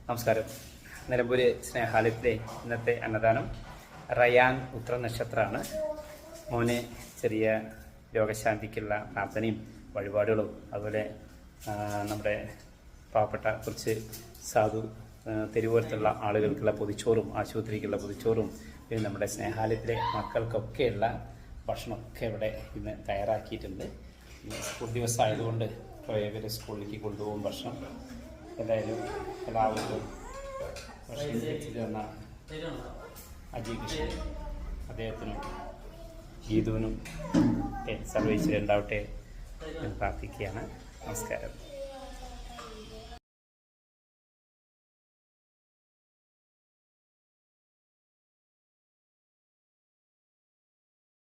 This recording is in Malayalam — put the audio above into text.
നമസ്കാരം. നിലമ്പൂർ സ്നേഹാലയത്തിലെ ഇന്നത്തെ അന്നദാനം റയാൻ ഉത്ര നക്ഷത്രമാണ്. മോന് ചെറിയ രോഗശാന്തിക്കുള്ള പ്രാർത്ഥനയും വഴിപാടുകളും അതുപോലെ നമ്മുടെ പാവപ്പെട്ട കുറച്ച് സാധു തെരുവോരത്തുള്ള ആളുകൾക്കുള്ള പൊതിച്ചോറും ആശുപത്രിക്കുള്ള പൊതിച്ചോറും പിന്നെ നമ്മുടെ സ്നേഹാലയത്തിലെ മക്കൾക്കൊക്കെയുള്ള ഭക്ഷണമൊക്കെ ഇവിടെ ഇന്ന് തയ്യാറാക്കിയിട്ടുണ്ട്. സ്കൂൾ ദിവസമായതുകൊണ്ട് കുറേ പേര് സ്കൂളിലേക്ക് കൊണ്ടുപോകും ഭക്ഷണം. എന്തായാലും എല്ലാവർക്കും ഭക്ഷണം എത്തിച്ചു തന്ന അജയ് കൃഷ്ണൻ അദ്ദേഹത്തിനും ഗീതുവിനും സർവീസിൽ ഉണ്ടാവട്ടെ എന്ന് പ്രാർത്ഥിക്കുകയാണ്. നമസ്കാരം.